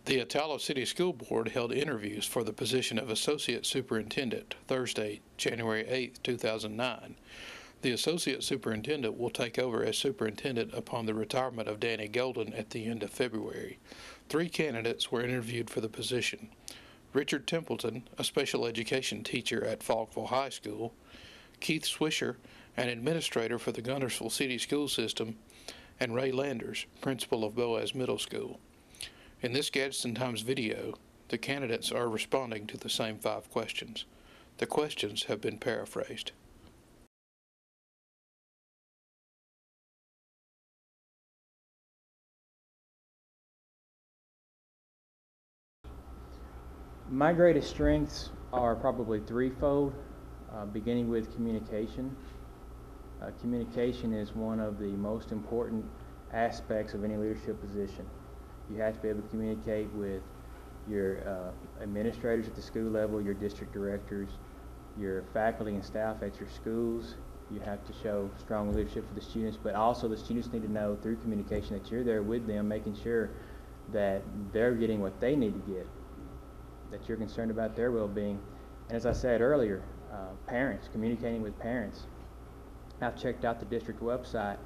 The Attalla City School Board held interviews for the position of Associate Superintendent Thursday, January 8, 2009. The Associate Superintendent will take over as Superintendent upon the retirement of Danny Golden at the end of February. 3 candidates were interviewed for the position: Richard Templeton, a special education teacher at Falkville High School; Keith Swisher, an administrator for the Guntersville City School System; and Ray Landers, principal of Boaz Middle School. In this Gadsden Times video, the candidates are responding to the same 5 questions. The questions have been paraphrased. My greatest strengths are probably threefold, beginning with communication. Communication is one of the most important aspects of any leadership position. You have to be able to communicate with your administrators at the school level, your district directors, your faculty and staff at your schools. You have to show strong leadership for the students, but also the students need to know through communication that you're there with them, making sure that they're getting what they need to get, that you're concerned about their well-being. And as I said earlier, parents, communicating with parents. I've checked out the district website,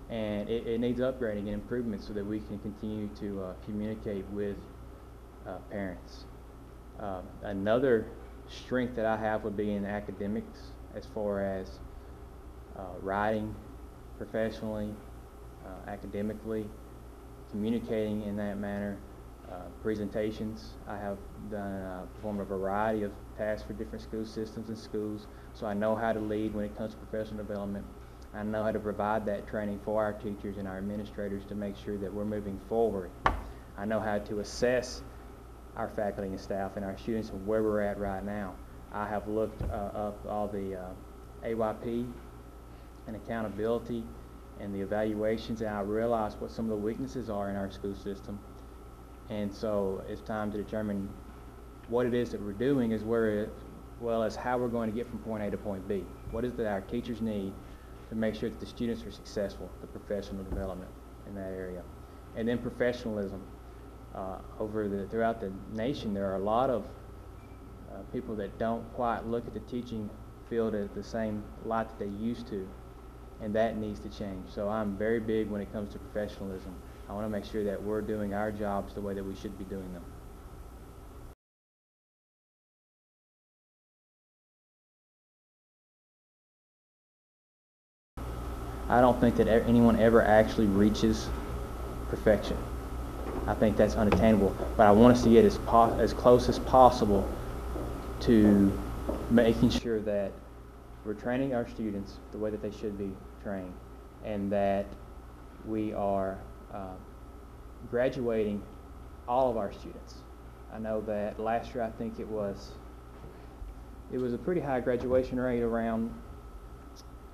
and it needs upgrading and improvement so that we can continue to communicate with parents. Another strength that I have would be in academics, as far as writing professionally, academically, communicating in that manner. Presentations. I have performed a variety of tasks for different school systems and schools, so I know how to lead when it comes to professional development. I know how to provide that training for our teachers and our administrators to make sure that we're moving forward. I know how to assess our faculty and staff and our students and where we're at right now. I have looked up all the AYP and accountability and the evaluations, and I realize what some of the weaknesses are in our school system. And so it's time to determine what it is that we're doing, as well as how we're going to get from point A to point B. What is it that our teachers need to make sure that the students are successful, the professional development in that area. And then professionalism. Throughout the nation, there are a lot of people that don't quite look at the teaching field at the same light that they used to, and that needs to change. So I'm very big when it comes to professionalism. I want to make sure that we're doing our jobs the way that we should be doing them. I don't think that anyone ever actually reaches perfection. I think that's unattainable, but I want to see it as close as possible to making sure that we're training our students the way that they should be trained, and that we are graduating all of our students. I know that last year I think it was a pretty high graduation rate, around,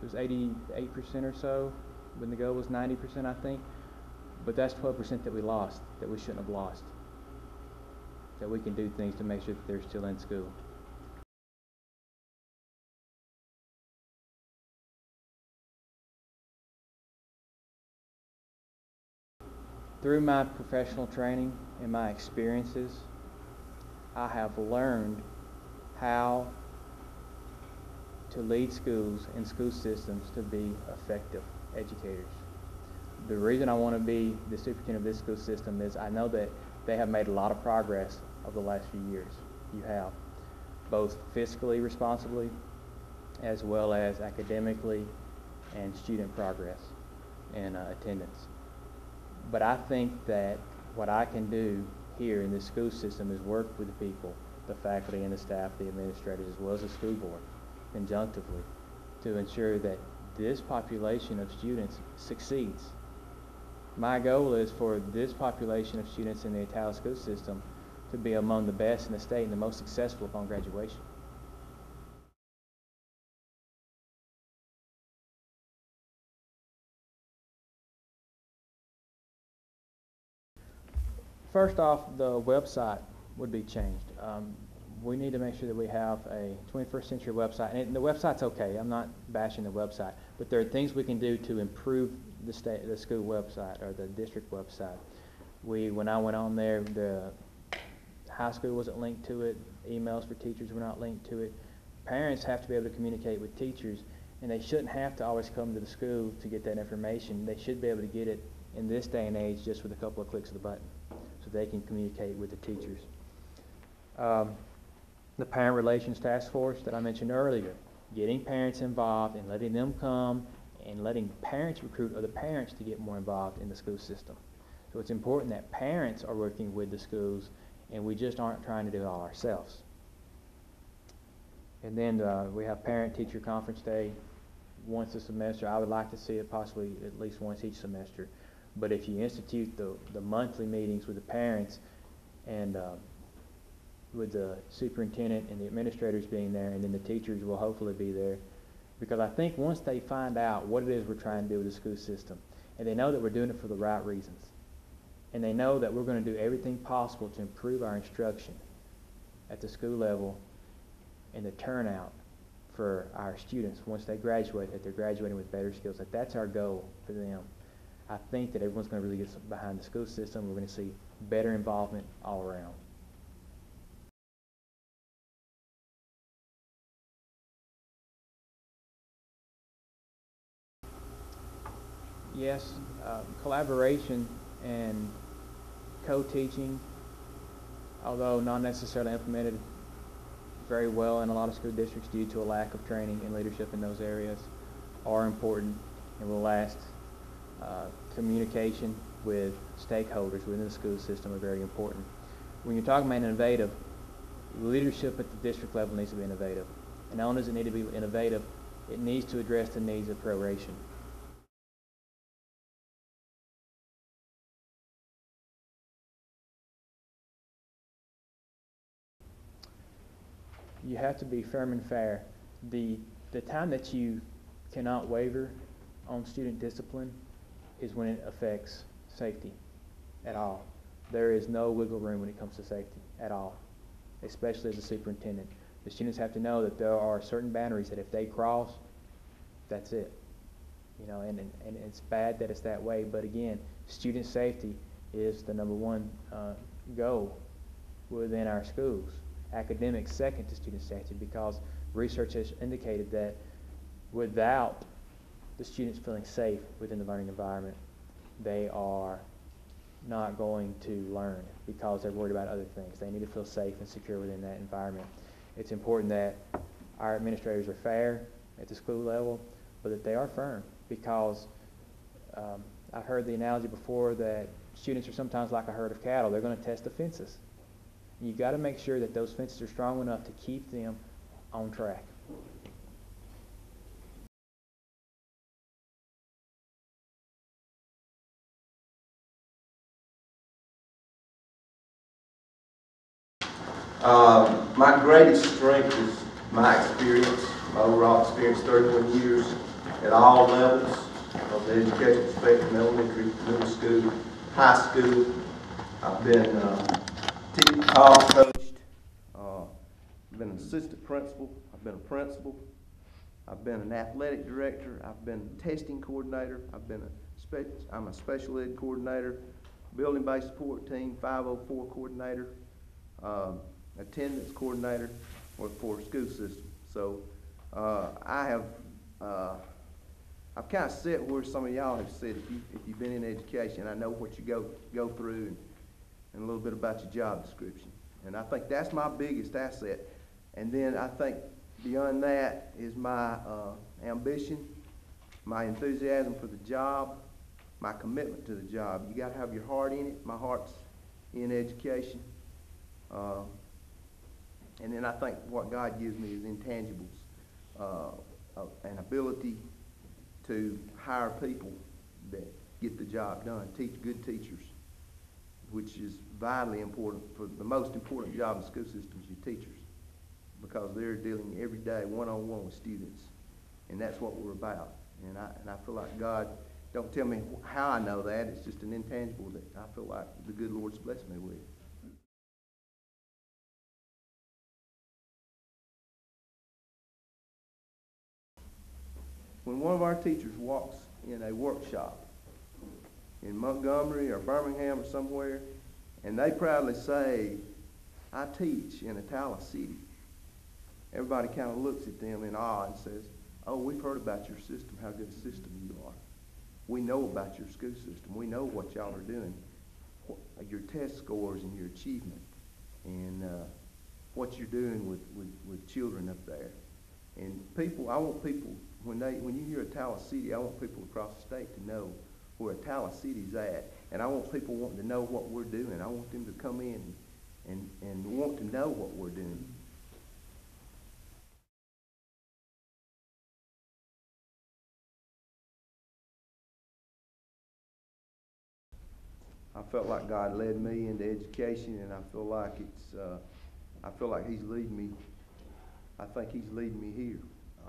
it was 88% or so, when the goal was 90%, I think. But that's 12% that we lost, that we shouldn't have lost. That we can do things to make sure that they're still in school. Through my professional training and my experiences, I have learned how to lead schools and school systems to be effective educators. The reason I want to be the superintendent of this school system is I know that they have made a lot of progress over the last few years. You have, both fiscally responsibly as well as academically and student progress and attendance. But I think that what I can do here in this school system is work with the people, the faculty and the staff, the administrators, as well as the school board, conjunctively, to ensure that this population of students succeeds. My goal is for this population of students in the Attalla School System to be among the best in the state and the most successful upon graduation. First off, the website would be changed. We need to make sure that we have a 21st century website, and the website's okay. I'm not bashing the website, but there are things we can do to improve the school website or the district website. When I went on there, high school wasn't linked to it, emails for teachers were not linked to it. Parents have to be able to communicate with teachers, and they shouldn't have to always come to the school to get that information. They should be able to get it in this day and age just with a couple of clicks of the button, so they can communicate with the teachers. The Parent Relations Task Force that I mentioned earlier, getting parents involved and letting them come and letting parents recruit other parents to get more involved in the school system. So it's important that parents are working with the schools and we just aren't trying to do it all ourselves. And then we have Parent-Teacher Conference Day once a semester. I would like to see it possibly at least once each semester. But if you institute the monthly meetings with the parents and with the superintendent and the administrators being there, and then the teachers will hopefully be there, because I think once they find out what it is we're trying to do with the school system, and they know that we're doing it for the right reasons, and they know that we're going to do everything possible to improve our instruction at the school level and the turnout for our students once they graduate, that they're graduating with better skills, that that's our goal for them. I think that everyone's going to really get behind the school system. We're going to see better involvement all around. Yes, collaboration and co-teaching, although not necessarily implemented very well in a lot of school districts due to a lack of training and leadership in those areas, are important and will last. Communication with stakeholders within the school system are very important. When you're talking about innovative, leadership at the district level needs to be innovative. And not only does it need to be innovative, it needs to address the needs of proration. You have to be firm and fair. The time that you cannot waver on student discipline is when it affects safety at all. There is no wiggle room when it comes to safety at all, especially as a superintendent. The students have to know that there are certain boundaries that if they cross, that's it. You know, and it's bad that it's that way, but again, student safety is the #1 goal within our schools. Academics second to student safety, because research has indicated that without the students feeling safe within the learning environment, they are not going to learn because they're worried about other things. They need to feel safe and secure within that environment. It's important that our administrators are fair at the school level, but that they are firm, because I've heard the analogy before that students are sometimes like a herd of cattle. They're going to test the fences. You've got to make sure that those fences are strong enough to keep them on track. My greatest strength is my experience, my overall experience, 31 years at all levels of the education spectrum, elementary, middle school, high school. I've been coached, I've been an assistant principal, I've been a principal, I've been an athletic director, I've been a testing coordinator, I'm a special ed coordinator, building-based support team, 504 coordinator, attendance coordinator for school system. So I've kind of sat where some of y'all have said, if you've been in education, I know what you go through and a little bit about your job description. And I think that's my biggest asset. And then I think beyond that is my ambition, my enthusiasm for the job, my commitment to the job. You got to have your heart in it. My heart's in education. And then I think what God gives me is intangibles, an ability to hire people that get the job done, teach good teachers, which is vitally important. For the most important job in the school system is your teachers, because they're dealing every day one-on-one with students, and that's what we're about. And I feel like God, don't tell me how I know that, it's just an intangible that I feel like the good Lord's blessed me with. When one of our teachers walks in a workshop in Montgomery or Birmingham or somewhere, and they proudly say, I teach in Attalla City, everybody kind of looks at them in awe and says, oh, we've heard about your system, how good a system you are. We know about your school system. We know what y'all are doing, your test scores and your achievement, and what you're doing with children up there. And people, I want people, when you hear Attalla City, I want people across the state to know where Attalla City's at. And I want people wanting to know what we're doing. I want them to come in and want to know what we're doing. I felt like God led me into education, and I feel like He's leading me. I think He's leading me here,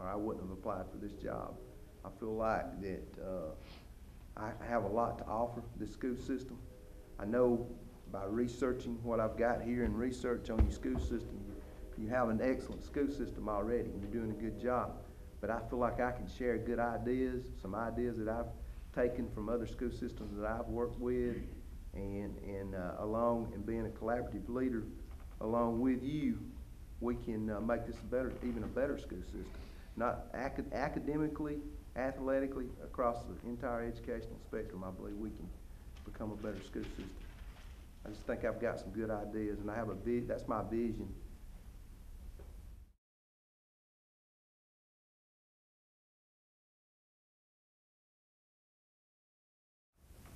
or I wouldn't have applied for this job. I feel like that I have a lot to offer the school system. I know by researching what I've got here and research on your school system, you have an excellent school system already, and you're doing a good job. But I feel like I can share good ideas, some ideas that I've taken from other school systems that I've worked with, and along and being a collaborative leader along with you, we can make this even a better school system. Not academically, athletically, across the entire educational spectrum, I believe we can become a better school system. I just think I've got some good ideas, and I have that's my vision.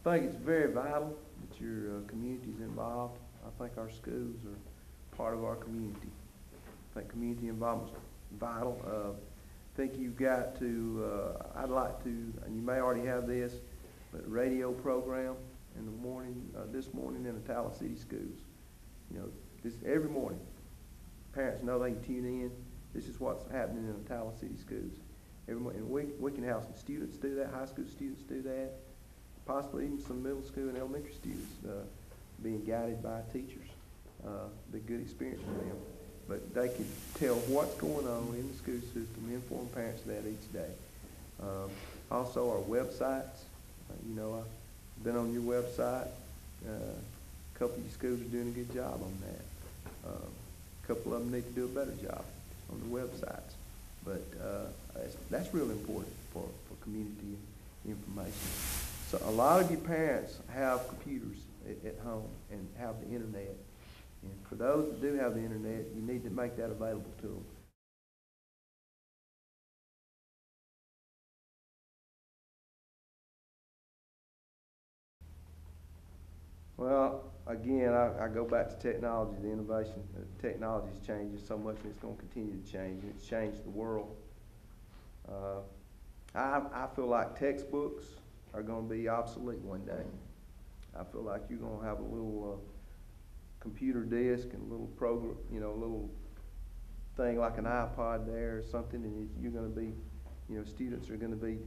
I think it's very vital that your community is involved. I think our schools are part of our community. I think community involvement is vital. I think you've got to, I'd like to, and you may already have this, but radio program in the morning, this morning in the Attalla City schools. You know, this every morning, parents know they can tune in. This is what's happening in the Attalla City schools. Every morning, and we can have some students do that, high school students do that, possibly even some middle school and elementary students being guided by teachers. Be a good experience for them. But they can tell what's going on in the school system, inform parents of that each day. Also our websites. You know, I've been on your website. A couple of your schools are doing a good job on that. A couple of them need to do a better job on the websites. But that's real important for community information. So a lot of your parents have computers at home and have the internet. And for those that do have the internet, you need to make that available to them. Well, again, I go back to technology, the innovation. Technology is changing so much, and it's going to continue to change. It's changed the world. I feel like textbooks are going to be obsolete one day. I feel like you're going to have a little computer disk and a little program, you know, a little thing like an iPod there or something, and you're going to be, you know, students are going to be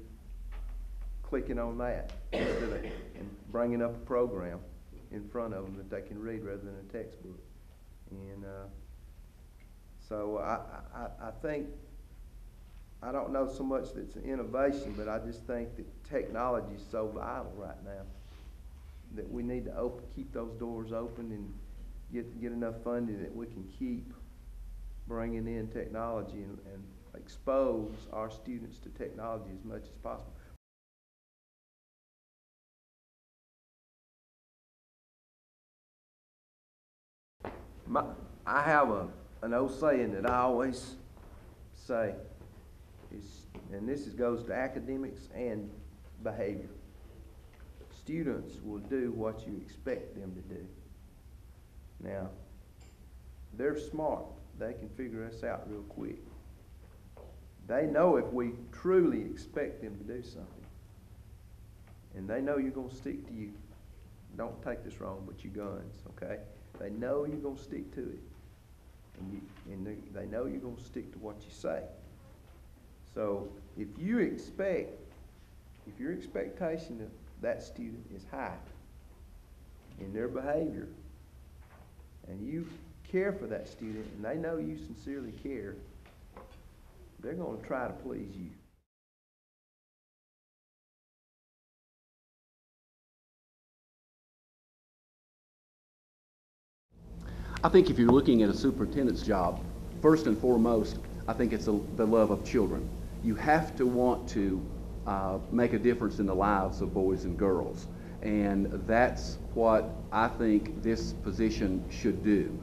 clicking on that instead of and bringing up a program in front of them that they can read rather than a textbook. And so I think, I don't know so much that it's an innovation, but I just think that technology is so vital right now that we need to keep those doors open and get enough funding that we can keep bringing in technology and expose our students to technology as much as possible. I have an old saying that I always say, and this goes to academics and behavior. Students will do what you expect them to do. Now, they're smart. They can figure us out real quick. They know if we truly expect them to do something. And they know you're going to stick to you. Don't take this wrong, but your guns, okay? They know you're going to stick to it. And they know you're going to stick to what you say. So if your expectation of that student is high in their behavior, and you care for that student, and they know you sincerely care, they're going to try to please you. I think if you're looking at a superintendent's job, first and foremost, I think it's the love of children. You have to want to make a difference in the lives of boys and girls. And that's what I think this position should do.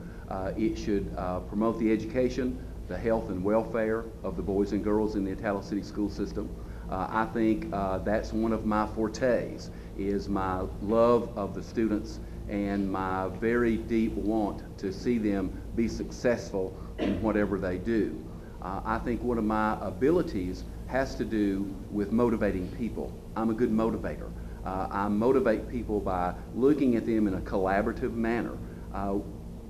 It should promote the education, the health and welfare of the boys and girls in the Attalla City school system. I think that's one of my fortes, is my love of the students and my very deep want to see them be successful in whatever they do. I think one of my abilities has to do with motivating people. I'm a good motivator. I motivate people by looking at them in a collaborative manner.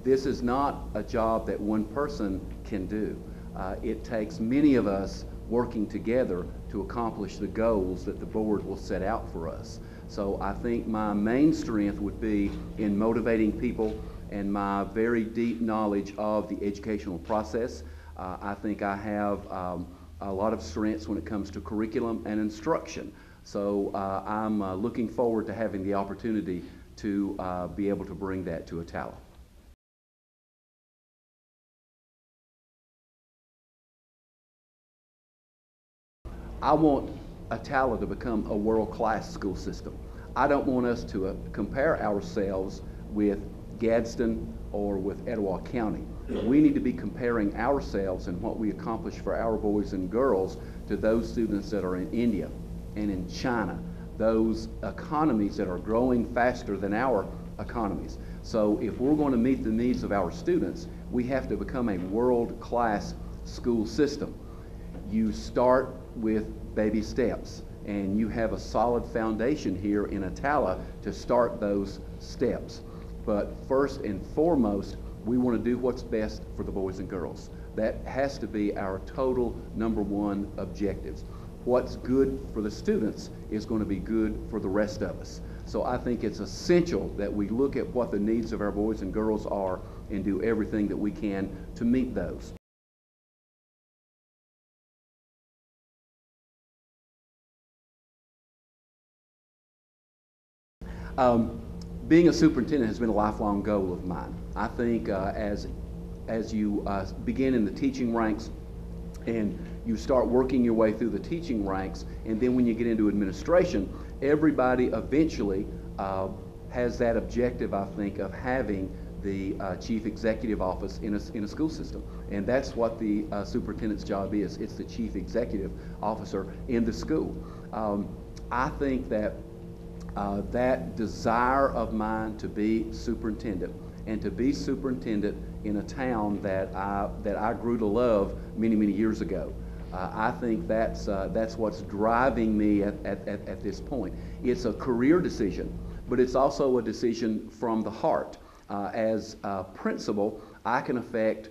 This is not a job that one person can do. It takes many of us working together to accomplish the goals that the board will set out for us. So I think my main strength would be in motivating people and my very deep knowledge of the educational process. I think I have a lot of strengths when it comes to curriculum and instruction. So I'm looking forward to having the opportunity to be able to bring that to Attalla. I want Attalla to become a world-class school system. I don't want us to compare ourselves with Gadsden or with Etowah County. We need to be comparing ourselves and what we accomplish for our boys and girls to those students that are in India and in China, those economies that are growing faster than our economies. So if we're going to meet the needs of our students, we have to become a world-class school system. You start with baby steps, and you have a solid foundation here in Attalla to start those steps. But first and foremost, we want to do what's best for the boys and girls. That has to be our total #1 objectives. What's good for the students is going to be good for the rest of us. So I think it's essential that we look at what the needs of our boys and girls are and do everything that we can to meet those. Being a superintendent has been a lifelong goal of mine. I think as you begin in the teaching ranks and you start working your way through the teaching ranks, and then when you get into administration, everybody eventually has that objective, I think, of having the chief executive office in a school system. And that's what the superintendent's job is. It's the chief executive officer in the school. I think that that desire of mine to be superintendent, and to be superintendent in a town that I grew to love many, many years ago, I think that's what's driving me at this point. It's a career decision, but it's also a decision from the heart. As a principal, I can affect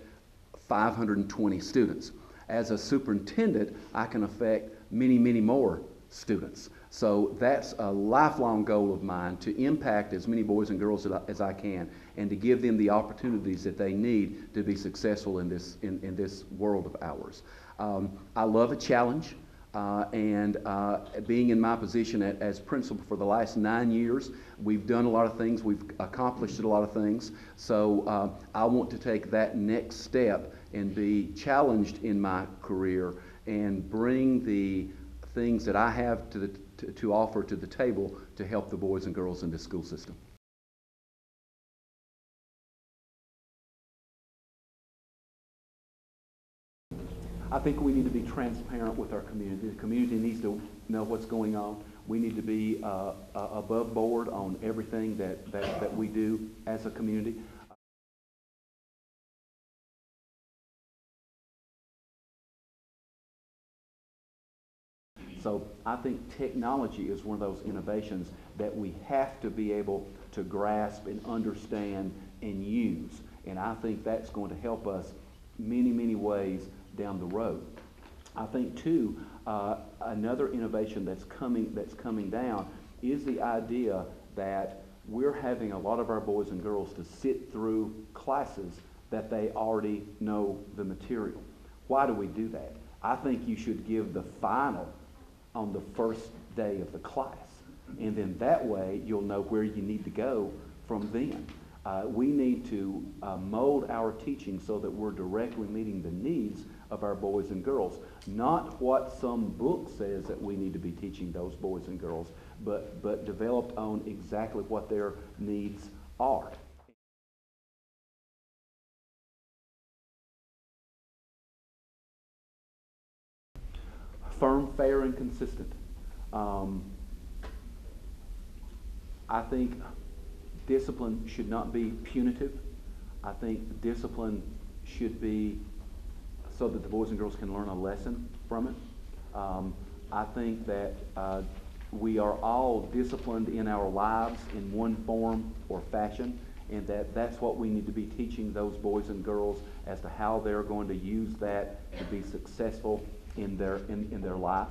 520 students. As a superintendent, I can affect many, many more students. So that's a lifelong goal of mine, to impact as many boys and girls as I can, and to give them the opportunities that they need to be successful in this world of ours. I love a challenge, and being in my position as principal for the last 9 years, we've done a lot of things, we've accomplished a lot of things, so I want to take that next step and be challenged in my career and bring the things that I have to offer to the table to help the boys and girls in the school system. I think we need to be transparent with our community. The community needs to know what's going on. We need to be above board on everything that we do as a community. So I think technology is one of those innovations that we have to be able to grasp and understand and use. And I think that's going to help us many, many ways down the road. I think too, another innovation that's coming down is the idea that we're having a lot of our boys and girls to sit through classes that they already know the material. Why do we do that? I think you should give the final on the first day of the class, and then that way you'll know where you need to go from then. We need to mold our teaching so that we're directly meeting the needs of our boys and girls, not what some book says that we need to be teaching those boys and girls, but developed on exactly what their needs are. Firm, fair, and consistent. I think discipline should not be punitive. I think discipline should be so that the boys and girls can learn a lesson from it. I think that we are all disciplined in our lives in one form or fashion, and that's what we need to be teaching those boys and girls as to how they're going to use that to be successful in their life.